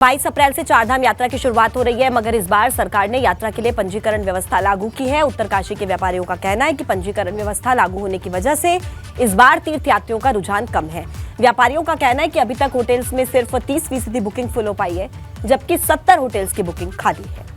22 अप्रैल से चारधाम यात्रा की शुरुआत हो रही है, मगर इस बार सरकार ने यात्रा के लिए पंजीकरण व्यवस्था लागू की है। उत्तरकाशी के व्यापारियों का कहना है कि पंजीकरण व्यवस्था लागू होने की वजह से इस बार तीर्थयात्रियों का रुझान कम है। व्यापारियों का कहना है कि अभी तक होटल्स में सिर्फ 30% बुकिंग फुल हो पाई है, जबकि 70 होटल्स की बुकिंग खाली है।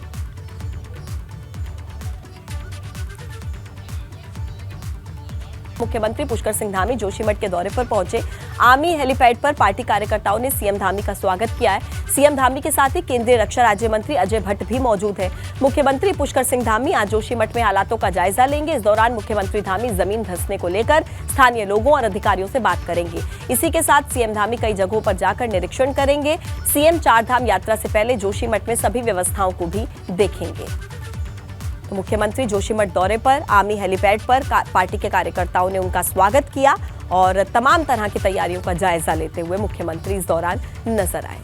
मुख्यमंत्री पुष्कर सिंह धामी जोशीमठ के दौरे पर पहुंचे। आर्मी हेलीपैड पर पार्टी कार्यकर्ताओं ने सीएम धामी का स्वागत किया है। सीएम धामी के साथ ही केंद्रीय रक्षा राज्य मंत्री अजय भट्ट भी मौजूद हैं। मुख्यमंत्री पुष्कर सिंह धामी आज जोशीमठ में हालातों का जायजा लेंगे। इस दौरान मुख्यमंत्री धामी जमीन धंसने को लेकर स्थानीय लोगों और अधिकारियों से बात करेंगे। इसी के साथ सीएम धामी कई जगहों पर जाकर निरीक्षण करेंगे। सीएम चारधाम यात्रा से पहले जोशीमठ में सभी व्यवस्थाओं को भी देखेंगे। तो मुख्यमंत्री जोशीमठ दौरे पर आर्मी हेलीपैड पर पार्टी के कार्यकर्ताओं ने उनका स्वागत किया और तमाम तरह की तैयारियों का जायजा लेते हुए मुख्यमंत्री इस दौरान नजर आए।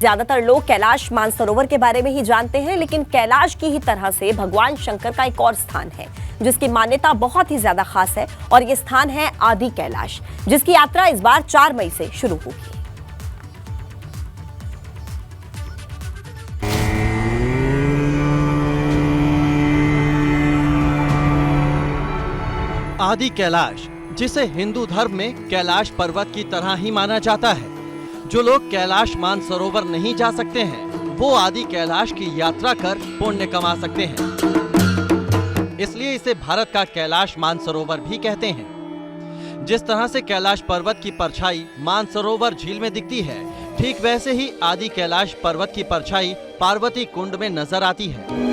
ज्यादातर लोग कैलाश मानसरोवर के बारे में ही जानते हैं, लेकिन कैलाश की ही तरह से भगवान शंकर का एक और स्थान है जिसकी मान्यता बहुत ही ज्यादा खास है, और ये स्थान है आदि कैलाश, जिसकी यात्रा इस बार 4 मई से शुरू होगी। आदि कैलाश, जिसे हिंदू धर्म में कैलाश पर्वत की तरह ही माना जाता है। जो लोग कैलाश मानसरोवर नहीं जा सकते हैं, वो आदि कैलाश की यात्रा कर पुण्य कमा सकते हैं। इसलिए इसे भारत का कैलाश मानसरोवर भी कहते हैं। जिस तरह से कैलाश पर्वत की परछाई मानसरोवर झील में दिखती है, ठीक वैसे ही आदि कैलाश पर्वत की परछाई पार्वती कुंड में नजर आती है।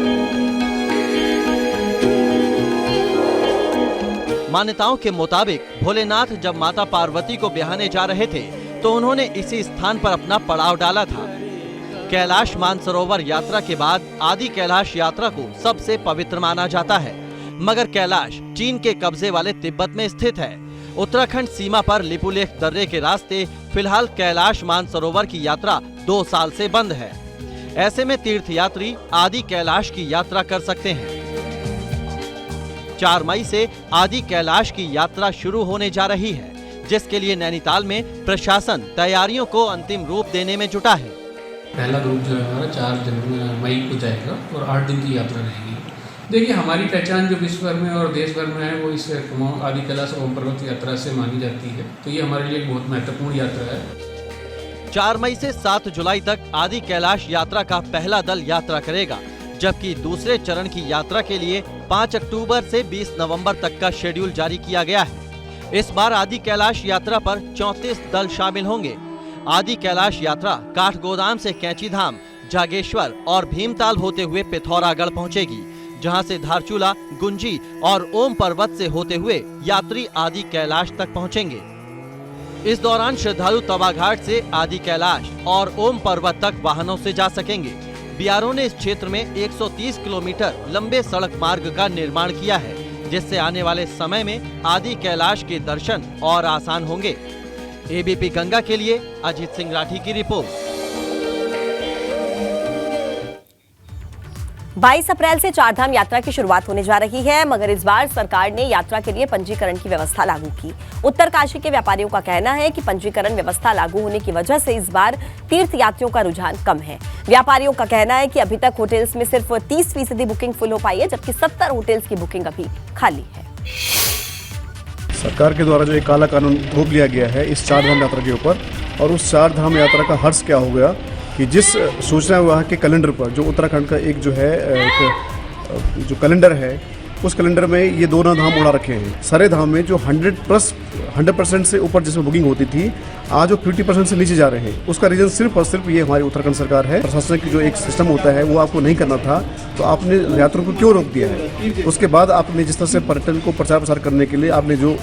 मान्यताओं के मुताबिक भोलेनाथ जब माता पार्वती को ब्याहने जा रहे थे तो उन्होंने इसी स्थान पर अपना पड़ाव डाला था। कैलाश मानसरोवर यात्रा के बाद आदि कैलाश यात्रा को सबसे पवित्र माना जाता है, मगर कैलाश चीन के कब्जे वाले तिब्बत में स्थित है। उत्तराखंड सीमा पर लिपुलेख दर्रे के रास्ते फिलहाल कैलाश मानसरोवर की यात्रा 2 साल से बंद है। ऐसे में तीर्थयात्री आदि कैलाश की यात्रा कर सकते हैं। 4 मई से आदि कैलाश की यात्रा शुरू होने जा रही है, जिसके लिए नैनीताल में प्रशासन तैयारियों को अंतिम रूप देने में जुटा है। पहला ग्रुप जो है हमारा 4 मई को जाएगा और 8 दिन की यात्रा रहेगी। देखिए, हमारी पहचान जो विश्व भर में और देश भर में है वो इस आदि कैलाश ओम पर्वत यात्रा से मानी जाती है, तो ये हमारे लिए बहुत महत्वपूर्ण यात्रा है। 4 मई से 7 जुलाई तक आदि कैलाश यात्रा का पहला दल यात्रा करेगा, जबकि दूसरे चरण की यात्रा के लिए 5 अक्टूबर से 20 नवंबर तक का शेड्यूल जारी किया गया है। इस बार आदि कैलाश यात्रा पर 34 दल शामिल होंगे। आदि कैलाश यात्रा काठगोदाम से कैंचीधाम, जागेश्वर और भीमताल होते हुए पिथौरागढ़ पहुंचेगी, जहां से धारचूला, गुंजी और ओम पर्वत से होते हुए यात्री आदि कैलाश तक पहुंचेंगे। इस दौरान श्रद्धालु तवाघाट से आदि कैलाश और ओम पर्वत तक वाहनों से जा सकेंगे। बीआरओ ने इस क्षेत्र में 130 किलोमीटर लंबे सड़क मार्ग का निर्माण किया है, जिससे आने वाले समय में आदि कैलाश के दर्शन और आसान होंगे। एबीपी गंगा के लिए अजीत सिंह राठी की रिपोर्ट। 22 अप्रैल से चारधाम यात्रा की शुरुआत होने जा रही है, मगर इस बार सरकार ने यात्रा के लिए पंजीकरण की व्यवस्था लागू की। उत्तरकाशी के व्यापारियों का कहना है कि पंजीकरण व्यवस्था लागू होने की वजह से इस बार तीर्थयात्रियों का रुझान कम है। व्यापारियों का कहना है कि अभी तक होटल्स में सिर्फ 30% बुकिंग फुल हो पाई है, जबकि 70 होटल्स की बुकिंग अभी खाली है। सरकार के द्वारा जो एक काला कानून थोप लिया गया है इस चारधाम यात्रा के ऊपर, और उस चारधाम यात्रा का हर्ष क्या हो गया कि जिस सूचना विभाग के कैलेंडर पर जो उत्तराखंड का एक जो है एक जो कैलेंडर है, उस कैलेंडर में ये 2 धाम उड़ा रखे हैं। सारे धाम में जो 100% से ऊपर जिसमें बुकिंग होती थी, आज वो 50% से नीचे जा रहे हैं। उसका रीजन सिर्फ और सिर्फ ये हमारी उत्तराखंड सरकार है। प्रशासन की जो एक सिस्टम होता है वो आपको नहीं करना था, तो आपने यात्रियों को क्यों रोक दिया है? उसके बाद आपने जिस तरह से पर्यटन को प्रचार प्रसार करने के लिए आपने जो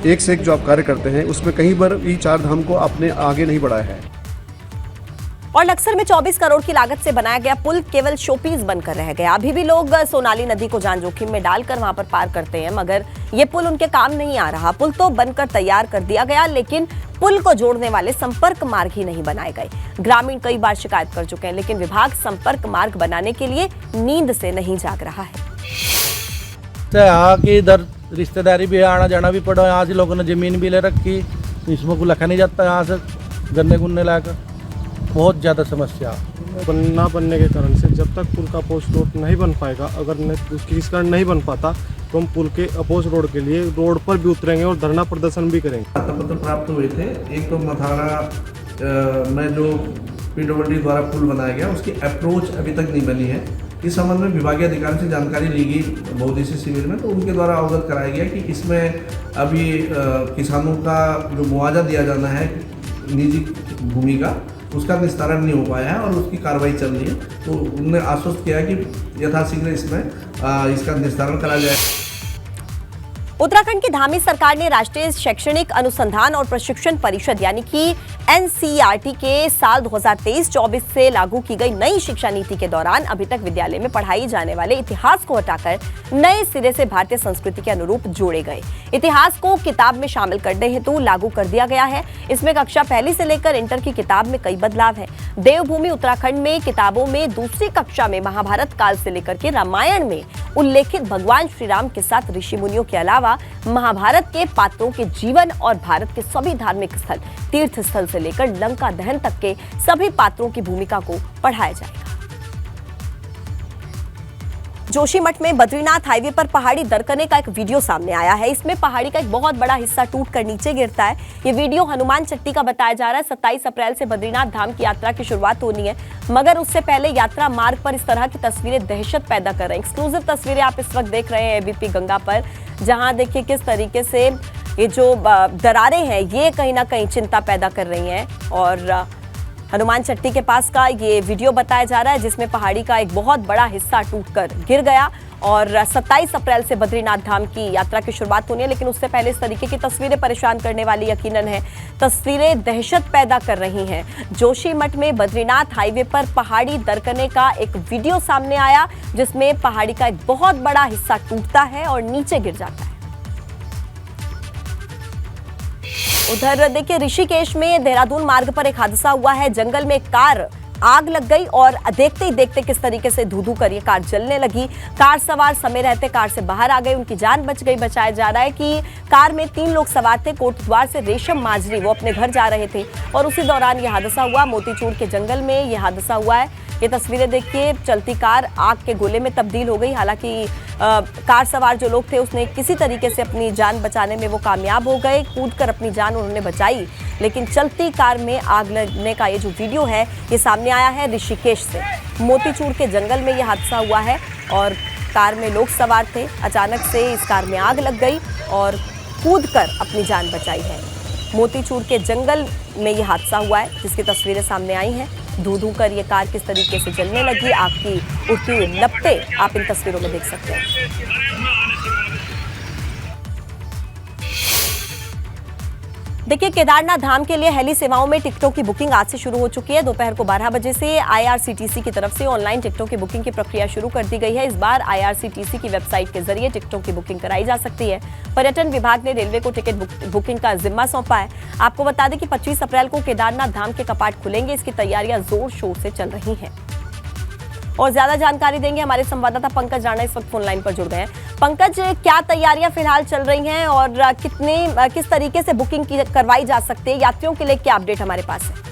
एक से एक जो आप कार्य करते हैं, उसमें कहीं पर भी 4 धाम को आपने आगे नहीं बढ़ाया है। और लक्सर में 24 करोड़ की लागत से बनाया गया पुल केवल शोपीस बनकर रह गया। अभी भी लोग सोनाली नदी को जान जोखिम में डालकर वहां पर पार करते हैं, मगर ये पुल उनके काम नहीं आ रहा। पुल तो बनकर तैयार कर दिया गया, लेकिन पुल को जोड़ने वाले संपर्क मार्ग ही नहीं बनाए गए। ग्रामीण कई बार शिकायत कर चुके हैं, लेकिन विभाग संपर्क मार्ग बनाने के लिए नींद से नहीं जाग रहा है। यहाँ की इधर रिश्तेदारी भी आना जाना भी पड़ा, यहाँ से लोगों ने जमीन भी ले रखी, इसमें को रखा नहीं जाता यहाँ से गन्ने गुन्ने लाकर। बहुत ज़्यादा समस्या। ना बनने के कारण से जब तक पुल का अपोज रोड नहीं बन पाएगा, अगर किस कारण नहीं बन पाता तो हम पुल के अपोज रोड के लिए रोड पर भी उतरेंगे और धरना प्रदर्शन भी करेंगे। पत्र प्राप्त हुए थे। एक तो मथारा में जो PWD द्वारा पुल बनाया गया उसकी अप्रोच अभी तक नहीं बनी है। इस संबंध में विभागीय अधिकारी से जानकारी ली गई बहुउद्देशीय शिविर में, तो उनके द्वारा अवगत कराया गया कि इसमें अभी किसानों का जो मुआवजा दिया जाना है निजी भूमि का, उसका निस्तारण नहीं हो पाया है और उसकी कार्रवाई चल रही है। तो उन्होंने आश्वस्त किया कि यथाशीघ्र इसमें इसका निस्तारण करा जाए। उत्तराखंड की धामी सरकार ने राष्ट्रीय शैक्षणिक अनुसंधान और प्रशिक्षण परिषद यानी कि NCERT के साल 2023-24 से लागू की गई नई शिक्षा नीति के दौरान अभी तक विद्यालय में पढ़ाई जाने वाले इतिहास को हटाकर नए सिरे से भारतीय संस्कृति के अनुरूप जोड़े गए इतिहास को किताब में शामिल करने हेतु लागू कर दिया गया है। इसमें कक्षा पहली से लेकर इंटर की किताब में कई बदलाव हैं। देवभूमि उत्तराखंड में किताबों में दूसरी कक्षा में महाभारत काल से लेकर के रामायण में उल्लेखित भगवान श्री राम के साथ ऋषि मुनियों के अलावा महाभारत के पात्रों के जीवन और भारत के सभी धार्मिक स्थल, तीर्थ स्थल से लेकर लंका दहन तक के सभी पात्रों की भूमिका को पढ़ाया जाएगा। जोशीमठ में बद्रीनाथ हाईवे पर पहाड़ी दरकने का एक वीडियो सामने आया है। इसमें पहाड़ी का एक बहुत बड़ा हिस्सा टूटकर नीचे गिरता है। ये वीडियो हनुमान चट्टी का बताया जा रहा है। 27 अप्रैल से बद्रीनाथ धाम की यात्रा की शुरुआत होनी है, मगर उससे पहले यात्रा मार्ग पर इस तरह की तस्वीरें दहशत पैदा कर रही हैं। एक्सक्लूसिव तस्वीरें आप इस वक्त देख रहे हैं ABP गंगा पर, जहां देखिए किस तरीके से ये जो दरारें हैं ये कहीं ना कहीं चिंता पैदा कर रही हैं। और हनुमान चट्टी के पास का ये वीडियो बताया जा रहा है जिसमें पहाड़ी का एक बहुत बड़ा हिस्सा टूटकर गिर गया। और 27 अप्रैल से बद्रीनाथ धाम की यात्रा की शुरुआत होनी है, लेकिन उससे पहले इस तरीके की तस्वीरें परेशान करने वाली यकीनन है। तस्वीरें दहशत पैदा कर रही हैं। जोशीमठ में बद्रीनाथ हाईवे पर पहाड़ी दरकने का एक वीडियो सामने आया जिसमें पहाड़ी का एक बहुत बड़ा हिस्सा टूटता है और नीचे गिर जाता है। उधर देखिए ऋषिकेश में देहरादून मार्ग पर एक हादसा हुआ है। जंगल में एक कार आग लग गई और देखते ही देखते किस तरीके से धू-धू कर ये कार जलने लगी। कार सवार समय रहते कार से बाहर आ गए, उनकी जान बच गई। बताया जा रहा है कि कार में 3 लोग सवार थे। कोटद्वार से रेशम माजरी वो अपने घर जा रहे थे और उसी दौरान ये हादसा हुआ। मोतीचूर के जंगल में ये हादसा हुआ है। ये तस्वीरें देखिए, चलती कार आग के गोले में तब्दील हो गई। हालांकि कार सवार जो लोग थे उसने किसी तरीके से अपनी जान बचाने में वो कामयाब हो गए। कूदकर अपनी जान उन्होंने बचाई, लेकिन चलती कार में आग लगने का ये जो वीडियो है ये सामने आया है ऋषिकेश से। मोतीचूर के जंगल में ये हादसा हुआ है और कार में लोग सवार थे। अचानक से इस कार में आग लग गई और कूदकर अपनी जान बचाई है। मोतीचूर के जंगल में ये हादसा हुआ है जिसकी तस्वीरें सामने आई हैं। धू-धू कर ये कार किस तरीके से जलने लगी, आग की उठती हुई लपटें आप इन तस्वीरों में देख सकते हैं। देखिए, केदारनाथ धाम के लिए हेली सेवाओं में टिकटों की बुकिंग आज से शुरू हो चुकी है। दोपहर को 12 बजे से IRCTC की तरफ से ऑनलाइन टिकटों की बुकिंग की प्रक्रिया शुरू कर दी गई है। इस बार IRCTC की वेबसाइट के जरिए टिकटों की बुकिंग कराई जा सकती है। पर्यटन विभाग ने रेलवे को टिकट बुकिंग का जिम्मा सौंपा है। आपको बता दें कि 25 अप्रैल को केदारनाथ धाम के कपाट खुलेंगे। इसकी तैयारियां जोर शोर से चल रही हैं। और ज्यादा जानकारी देंगे हमारे संवाददाता पंकज राणा इस वक्त फोन लाइन पर जुड़ गए हैं। पंकज, क्या तैयारियां फिलहाल चल रही हैं और किस तरीके से बुकिंग करवाई जा सकती है? यात्रियों के लिए क्या अपडेट हमारे पास है?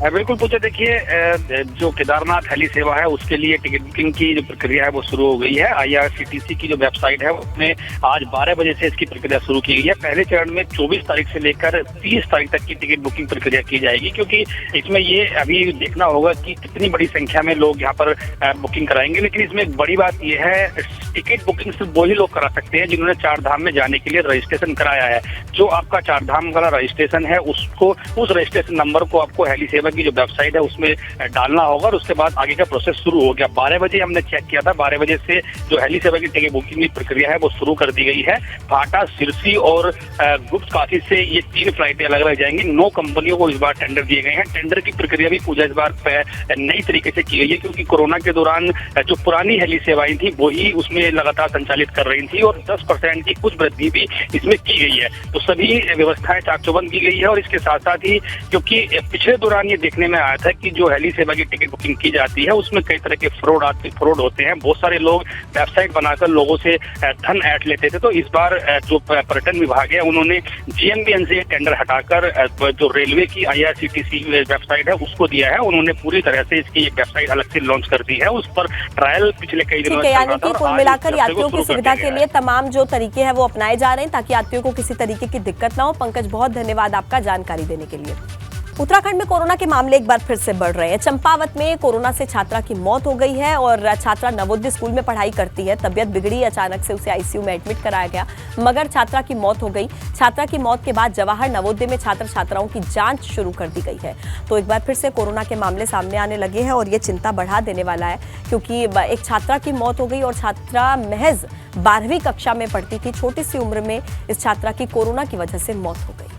बिल्कुल पूछे, देखिए जो केदारनाथ हेली सेवा है उसके लिए टिकट बुकिंग की जो प्रक्रिया है वो शुरू हो गई है। IRCTC की जो वेबसाइट है उसमें आज 12 बजे से इसकी प्रक्रिया शुरू की गई है। पहले चरण में 24 तारीख से लेकर 30 तारीख तक की टिकट बुकिंग प्रक्रिया की जाएगी, क्योंकि इसमें ये अभी देखना होगा कि कितनी बड़ी संख्या में लोग यहाँ पर बुकिंग कराएंगे। लेकिन इसमें एक बड़ी बात यह है, टिकट बुकिंग सिर्फ वही लोग करा सकते हैं जिन्होंने 4 धाम में जाने के लिए रजिस्ट्रेशन कराया है। जो आपका 4 धाम वाला रजिस्ट्रेशन है उसको, उस रजिस्ट्रेशन नंबर को आपको हेली सेवा की जो वेबसाइट है उसमें डालना होगा और उसके बाद आगे का प्रोसेस शुरू हो गया। 12 बजे हमने चेक किया था, 12 बजे से जो हेली सेवा की टिकट बुकिंग की प्रक्रिया है वो शुरू कर दी गई है। फाटा, सिरसी और गुप्त काशी से ये 3 फ्लाइटें अलग अलग जाएंगी। 9 कंपनियों को इस बार टेंडर दिए गए हैं। टेंडर की प्रक्रिया भी पूजा इस बार नई तरीके से की गई है, क्योंकि कोरोना के दौरान जो पुरानी हेली सेवाएं थी वही उसमें लगातार संचालित कर रही थी और 10% की कुछ वृद्धि भी इसमें की गई है। तो सभी व्यवस्थाएं चाक चौबंद की गई है। और इसके साथ साथ ही क्योंकि पिछले दौरान ये देखने में आया था कि जो हेली सेवा की टिकट बुकिंग की जाती है उसमें कई तरह के फ्रॉड होते हैं। बहुत सारे लोग वेबसाइट बनाकर लोगों से धन ऐंठ लेते थे। तो इस बार जो पर्यटन विभाग है उन्होंने GMBN से टेंडर हटाकर जो रेलवे की IRCTC वेबसाइट है उसको दिया है। उन्होंने पूरी तरह से इसकी वेबसाइट अलग से लॉन्च कर दी है। उस पर ट्रायल पिछले कई दिनों से यानी कि कुल मिलाकर यात्रियों की सुविधा के लिए तमाम जो तरीके हैं वो अपनाए जा रहे हैं ताकि यात्रियों को किसी तरीके की दिक्कत ना हो। पंकज, बहुत धन्यवाद आपका जानकारी देने के लिए। उत्तराखंड में कोरोना के मामले एक बार फिर से बढ़ रहे हैं। चंपावत में कोरोना से छात्रा की मौत हो गई है और छात्रा नवोदय स्कूल में पढ़ाई करती है। तबियत बिगड़ी, अचानक से उसे ICU में एडमिट कराया गया मगर छात्रा की मौत हो गई। छात्रा की मौत के बाद जवाहर नवोदय में छात्र छात्राओं की जांच शुरू कर दी गई है। तो एक बार फिर से कोरोना के मामले सामने आने लगे हैं और ये चिंता बढ़ा देने वाला है क्योंकि एक छात्रा की मौत हो गई और छात्रा महज 12वीं कक्षा में पढ़ती थी। छोटी सी उम्र में इस छात्रा की कोरोना की वजह से मौत हो गई।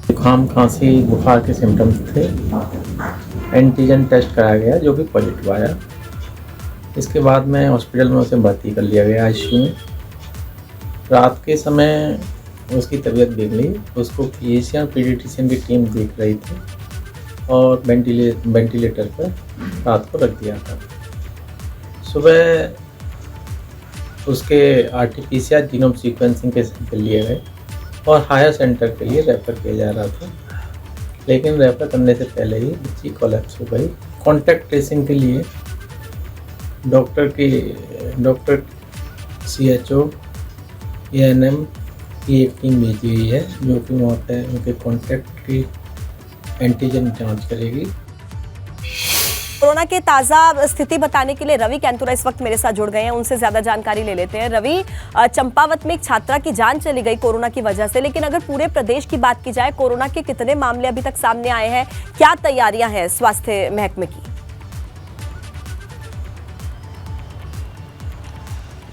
जुकाम, खांसी, बुखार के सिम्टम्स थे। एंटीजन टेस्ट कराया गया जो कि पॉजिटिव आया। इसके बाद में हॉस्पिटल में उसे भर्ती कर लिया गया ICU में। रात के समय उसकी तबीयत बिगड़ी। उसको फिजिशियन पीडियाट्रिशियन की टीम देख रही थी और वेंटिलेटर पर रात को रख दिया था। सुबह उसके RT-PCR जीनोम सीक्वेंसिंग के सैंपल लिए गए और हायर सेंटर के लिए रेफ़र किया जा रहा था, लेकिन रेफ़र करने से पहले ही बच्ची कोलैप्स हो गई। कॉन्टैक्ट ट्रेसिंग के लिए डॉक्टर CHO ANM की एक टीम भेजी हुई है जो कि वहाँ पर उनके कॉन्टैक्ट की एंटीजन जांच करेगी। कोरोना के ताजा स्थिति बताने के लिए रवि कैंतुरा इस वक्त मेरे साथ जुड़ गए हैं। उनसे ज्यादा जानकारी ले लेते हैं। रवि, चंपावत में एक छात्रा की जान चली गई कोरोना की वजह से, लेकिन अगर पूरे प्रदेश की बात की जाए कोरोना के कितने मामले अभी तक सामने आए हैं, क्या तैयारियां हैं स्वास्थ्य महकमे की?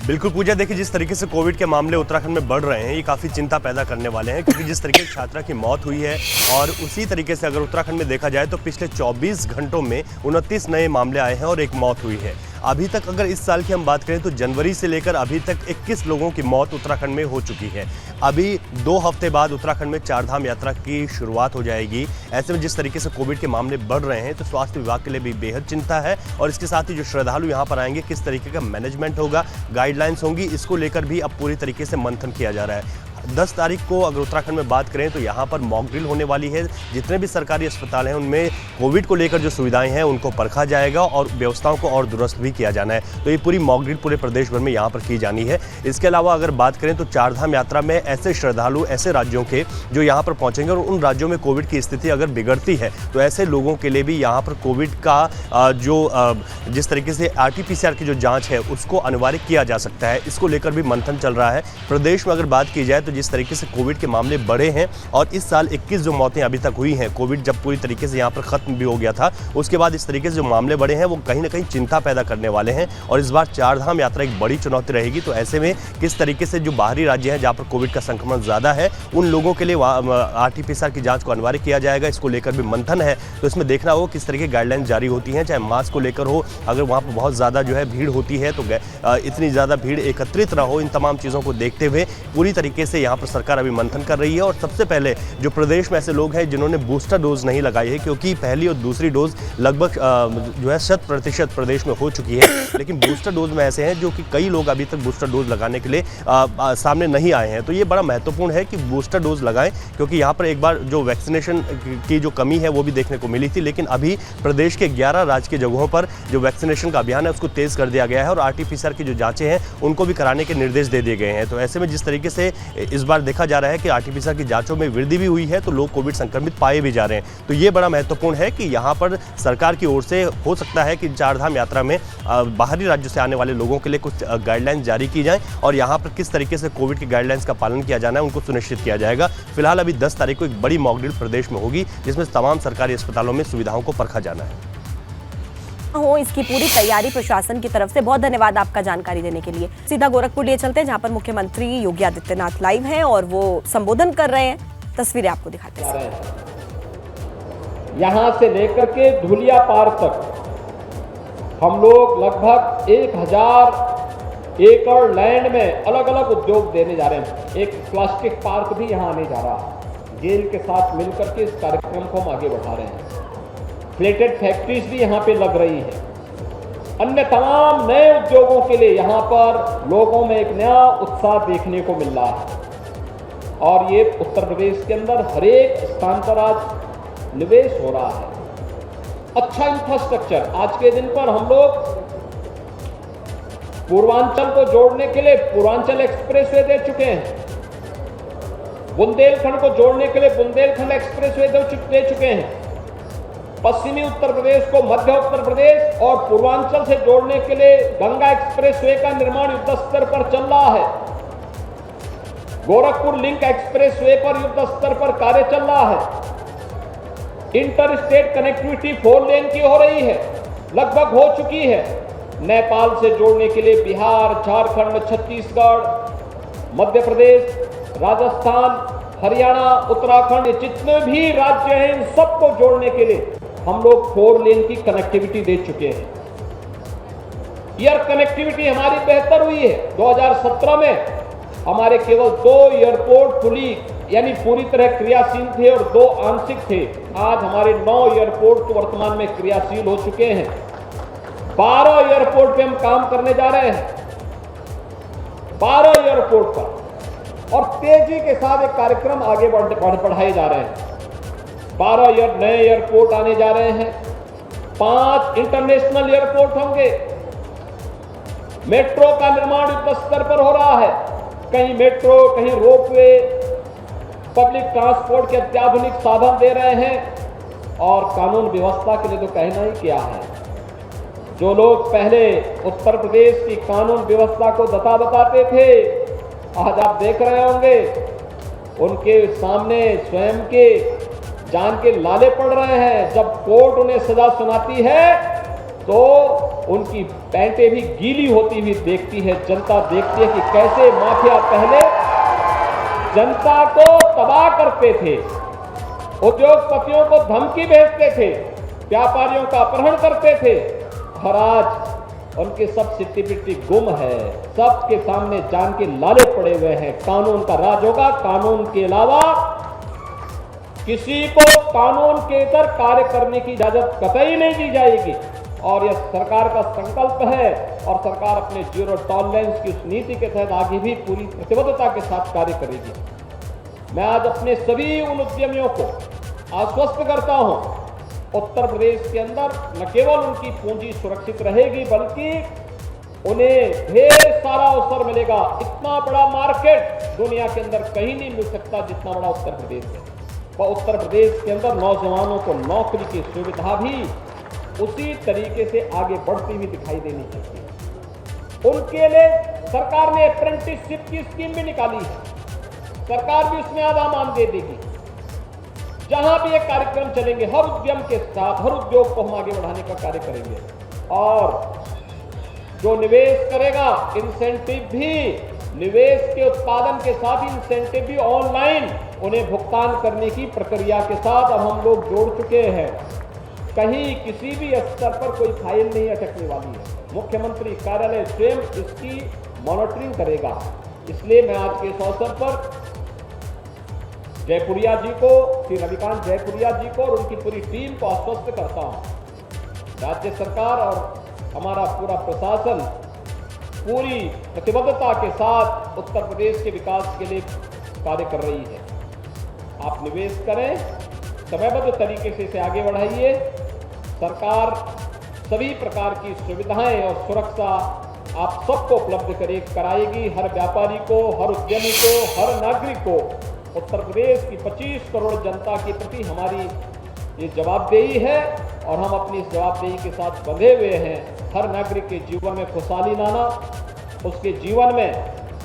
बिल्कुल पूजा, देखिए जिस तरीके से कोविड के मामले उत्तराखंड में बढ़ रहे हैं ये काफ़ी चिंता पैदा करने वाले हैं क्योंकि जिस तरीके से छात्रा की मौत हुई है और उसी तरीके से अगर उत्तराखंड में देखा जाए तो पिछले 24 घंटों में 29 नए मामले आए हैं और एक मौत हुई है। अभी तक अगर इस साल की हम बात करें तो जनवरी से लेकर अभी तक 21 लोगों की मौत उत्तराखंड में हो चुकी है। अभी 2 हफ्ते बाद उत्तराखंड में 4 धाम यात्रा की शुरुआत हो जाएगी। ऐसे में जिस तरीके से कोविड के मामले बढ़ रहे हैं तो स्वास्थ्य विभाग के लिए भी बेहद चिंता है और इसके साथ ही जो श्रद्धालु यहाँ पर आएंगे किस तरीके का मैनेजमेंट होगा, गाइडलाइंस होंगी, इसको लेकर भी अब पूरी तरीके से मंथन किया जा रहा है। 10 तारीख को अगर उत्तराखंड में बात करें तो यहाँ पर मॉक ड्रिल होने वाली है। जितने भी सरकारी अस्पताल हैं उनमें कोविड को लेकर जो सुविधाएं हैं उनको परखा जाएगा और व्यवस्थाओं को और दुरुस्त भी किया जाना है। तो ये पूरी मॉक ड्रिल पूरे प्रदेश भर में यहाँ पर की जानी है। इसके अलावा अगर बात करें तो 4 धाम यात्रा में ऐसे श्रद्धालु ऐसे राज्यों के जो यहाँ पर पहुँचेंगे और उन राज्यों में कोविड की स्थिति अगर बिगड़ती है तो ऐसे लोगों के लिए भी यहाँ पर कोविड का जिस तरीके से RT-PCR की जो जाँच है उसको अनिवार्य किया जा सकता है। इसको लेकर भी मंथन चल रहा है। प्रदेश में अगर बात की जाए तो जिस तरीके से कोविड के मामले बढ़े हैं और इस साल 21 जो मौतें अभी तक हुई हैं, कोविड जब पूरी तरीके से यहाँ पर खत्म भी हो गया था उसके बाद इस तरीके से जो मामले बढ़े हैं वो कहीं ना कहीं चिंता पैदा करने वाले हैं और इस बार 4 धाम यात्रा एक बड़ी चुनौती रहेगी। तो ऐसे में किस तरीके से जो बाहरी राज्य हैं जहाँ पर कोविड का संक्रमण ज़्यादा है उन लोगों के लिए RT-PCR की जाँच को अनिवार्य किया जाएगा। इसको लेकर भी मंथन है। तो इसमें देखना हो किस तरह की गाइडलाइन जारी होती हैं, चाहे मास्क को लेकर हो, अगर वहाँ पर बहुत ज़्यादा जो है भीड़ होती है तो इतनी ज़्यादा भीड़ एकत्रित ना हो। इन तमाम चीज़ों को देखते हुए पूरी तरीके से यहाँ पर सरकार अभी मंथन कर रही है। और सबसे पहले जो प्रदेश में ऐसे लोग हैं जिन्होंने बूस्टर डोज नहीं लगाई है, क्योंकि पहली और दूसरी डोज लगभग जो है 100% प्रदेश में हो चुकी है, लेकिन बूस्टर डोज में ऐसे हैं जो कि कई लोग अभी तक बूस्टर डोज लगाने के लिए सामने नहीं आए हैं। तो ये बड़ा महत्वपूर्ण है कि बूस्टर डोज लगाएं, क्योंकि यहाँ पर एक बार जो वैक्सीनेशन की जो कमी है वो भी देखने को मिली थी, लेकिन अभी प्रदेश के 11 राज्य की जगहों पर जो वैक्सीनेशन का अभियान है उसको तेज कर दिया गया है और RT-PCR की जो जाँचें हैं उनको भी कराने के निर्देश दे दिए गए हैं। तो ऐसे में जिस तरीके से इस बार देखा जा रहा है कि RT-PCR की जांचों में वृद्धि भी हुई है तो लोग कोविड संक्रमित पाए भी जा रहे हैं। तो ये बड़ा महत्वपूर्ण है कि यहाँ पर सरकार की ओर से हो सकता है कि 4 धाम यात्रा में बाहरी राज्यों से आने वाले लोगों के लिए कुछ गाइडलाइंस जारी की जाएं और यहाँ पर किस तरीके से कोविड की गाइडलाइंस का पालन किया जाना है उनको सुनिश्चित किया जाएगा। फिलहाल अभी 10 तारीख को एक बड़ी मॉक ड्रिल प्रदेश में होगी जिसमें तमाम सरकारी अस्पतालों में सुविधाओं को परखा जाना है। हो इसकी पूरी तैयारी प्रशासन की तरफ से। बहुत धन्यवाद आपका जानकारी देने के लिए। सीधा गोरखपुर लिए चलते हैं जहां पर मुख्यमंत्री योगी आदित्यनाथ लाइव हैं और वो संबोधन कर रहे हैं। तस्वीरें आपको दिखाते हैं। यहां से लेकर के धुलिया पार तक हम लोग लगभग 1000 एकड़ लैंड में अलग अलग उद्योग देने जा रहे हैं। एक प्लास्टिक पार्क भी यहां आने जा रहा है। गेल के साथ मिलकर के इस कार्यक्रम को हम आगे बढ़ा रहे हैं। प्लेटेड फैक्ट्रीज भी यहाँ पे लग रही है। अन्य तमाम नए उद्योगों के लिए यहाँ पर लोगों में एक नया उत्साह देखने को मिल रहा है और ये उत्तर प्रदेश के अंदर हर एक स्थान पर आज निवेश हो रहा है। अच्छा इंफ्रास्ट्रक्चर, आज के दिन पर हम लोग पूर्वांचल को जोड़ने के लिए पूर्वांचल एक्सप्रेसवे दे चुके हैं, बुंदेलखंड को जोड़ने के लिए बुंदेलखंड एक्सप्रेसवे दे चुके हैं, पश्चिमी उत्तर प्रदेश को मध्य उत्तर प्रदेश और पूर्वांचल से जोड़ने के लिए गंगा एक्सप्रेसवे का निर्माण युद्ध स्तर पर चल रहा है, गोरखपुर लिंक एक्सप्रेसवे पर युद्ध स्तर पर कार्य चल रहा है, इंटर स्टेट कनेक्टिविटी 4 लेन की हो रही है, लगभग हो चुकी है। नेपाल से जोड़ने के लिए बिहार, झारखंड, छत्तीसगढ़, मध्य प्रदेश, राजस्थान, हरियाणा, उत्तराखंड, जितने भी राज्य हैं इन सबको जोड़ने के लिए हम लोग 4 लेन की कनेक्टिविटी दे चुके हैं। एयर कनेक्टिविटी हमारी बेहतर हुई है। 2017 में हमारे केवल 2 एयरपोर्ट फुली यानी पूरी तरह क्रियाशील थे और 2 आंशिक थे। आज हमारे 9 एयरपोर्ट तो वर्तमान में क्रियाशील हो चुके हैं। 12 एयरपोर्ट पे हम काम करने जा रहे हैं, 12 एयरपोर्ट पर, और तेजी के साथ एक कार्यक्रम आगे बढ़ाए जा रहे हैं। 12 नए एयरपोर्ट आने जा रहे हैं, 5 इंटरनेशनल एयरपोर्ट होंगे। मेट्रो का निर्माण युद्ध स्तर पर हो रहा है, कहीं मेट्रो, कहीं रोपवे, पब्लिक ट्रांसपोर्ट के अत्याधुनिक साधन दे रहे हैं और कानून व्यवस्था के लिए तो कहना ही क्या है। जो लोग पहले उत्तर प्रदेश की कानून व्यवस्था को दता बताते थे, आज आप देख रहे होंगे उनके सामने स्वयं के जान के लाले पड़ रहे हैं। जब कोर्ट उन्हें सजा सुनाती है तो उनकी पैंटें भी गीली होती हुई देखती है। जनता देखती है कि कैसे माफिया पहले जनता को तबाह करते थे, उद्योगपतियों को धमकी भेजते थे, व्यापारियों का अपहरण करते थे, और आज उनके सब सिट्टी पिट्टी गुम है। सबके सामने जान के लाले पड़े हुए हैं। कानून का राज होगा, कानून के अलावा किसी को कानून के इतर कार्य करने की इजाजत कतई नहीं दी जाएगी। और यह सरकार का संकल्प है और सरकार अपने जीरो टॉलरेंस की उस नीति के तहत आगे भी पूरी प्रतिबद्धता के साथ कार्य करेगी। मैं आज अपने सभी उन उद्यमियों को आश्वस्त करता हूं, उत्तर प्रदेश के अंदर न केवल उनकी पूंजी सुरक्षित रहेगी बल्कि उन्हें ढेर सारा अवसर मिलेगा। इतना बड़ा मार्केट दुनिया के अंदर कहीं नहीं मिल सकता जितना बड़ा उत्तर प्रदेश है। और उत्तर प्रदेश के अंदर नौजवानों को नौकरी की सुविधा भी उसी तरीके से आगे बढ़ती हुई दिखाई देनी चाहिए। उनके लिए सरकार ने अप्रेंटिसशिप की स्कीम भी निकाली है, सरकार भी उसमें आधा मान दे देगी। जहां भी ये कार्यक्रम चलेंगे हर उद्यम के साथ, हर उद्योग को हम आगे बढ़ाने का कार्य करेंगे। और जो निवेश करेगा, इंसेंटिव भी, निवेश के उत्पादन के साथ ही इंसेंटिव भी ऑनलाइन उन्हें भुगतान करने की प्रक्रिया के साथ अब हम लोग जोड़ चुके हैं। कहीं किसी भी स्तर पर कोई फाइल नहीं अटकने वाली है। मुख्यमंत्री कार्यालय स्वयं इसकी मॉनिटरिंग करेगा। इसलिए मैं आज के इस अवसर पर जयपुरिया जी को, श्री रविकांत जयपुरिया जी को और उनकी पूरी टीम को आश्वस्त करता हूं। राज्य सरकार और हमारा पूरा प्रशासन पूरी प्रतिबद्धता के साथ उत्तर प्रदेश के विकास के लिए कार्य कर रही है। आप निवेश करें, समयबद्ध तरीके से इसे आगे बढ़ाइए। सरकार सभी प्रकार की सुविधाएं और सुरक्षा आप सबको उपलब्ध कराएगी। हर व्यापारी को, हर उद्यमी को, हर नागरिक को। उत्तर प्रदेश की 25 करोड़ जनता के प्रति हमारी ये जवाबदेही है और हम अपनी इस जवाबदेही के साथ बंधे हुए हैं। हर नागरिक के जीवन में खुशहाली लाना, उसके जीवन में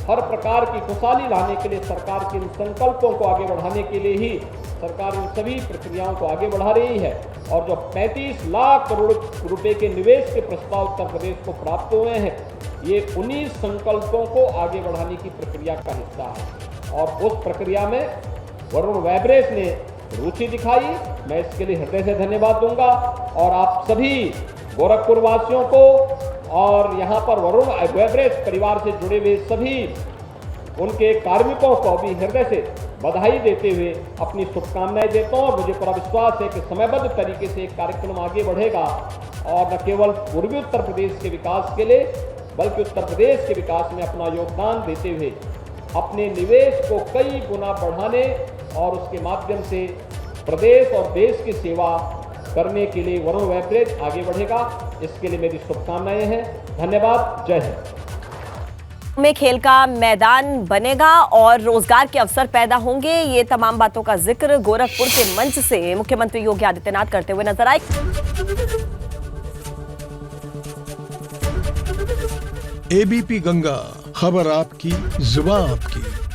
हर प्रकार की खुशहाली लाने के लिए सरकार के इन संकल्पों को आगे बढ़ाने के लिए ही सरकार इन सभी प्रक्रियाओं को आगे बढ़ा रही है। और जो 35 लाख करोड़ रुपए के निवेश के प्रस्ताव उत्तर प्रदेश को प्राप्त हुए हैं, ये उन्हीं संकल्पों को आगे बढ़ाने की प्रक्रिया का हिस्सा है। और उस प्रक्रिया में वरुण वैब्रेस ने रुचि दिखाई, मैं इसके लिए हृदय से धन्यवाद दूंगा। और आप सभी गोरखपुर वासियों को और यहाँ पर वरुण वैब्रेस परिवार से जुड़े हुए सभी उनके कार्मिकों को भी हृदय से बधाई देते हुए अपनी शुभकामनाएं देता हूं और मुझे पूरा विश्वास है कि समयबद्ध तरीके से एक कार्यक्रम आगे बढ़ेगा और न केवल पूर्वी उत्तर प्रदेश के विकास के लिए बल्कि उत्तर प्रदेश के विकास में अपना योगदान देते हुए अपने निवेश को कई गुना बढ़ाने और उसके माध्यम से प्रदेश और देश की सेवा करने के लिए वरुण वेबरेज आगे बढ़ेगा। इसके लिए मेरी शुभकामनाएं हैं। धन्यवाद। जय हिंद। में खेल का मैदान बनेगा और रोजगार के अवसर पैदा होंगे। ये तमाम बातों का जिक्र गोरखपुर के मंच से मुख्यमंत्री योगी आदित्यनाथ करते हुए नजर आए। एबीपी गंगा, खबर आपकी, जुबान आपकी।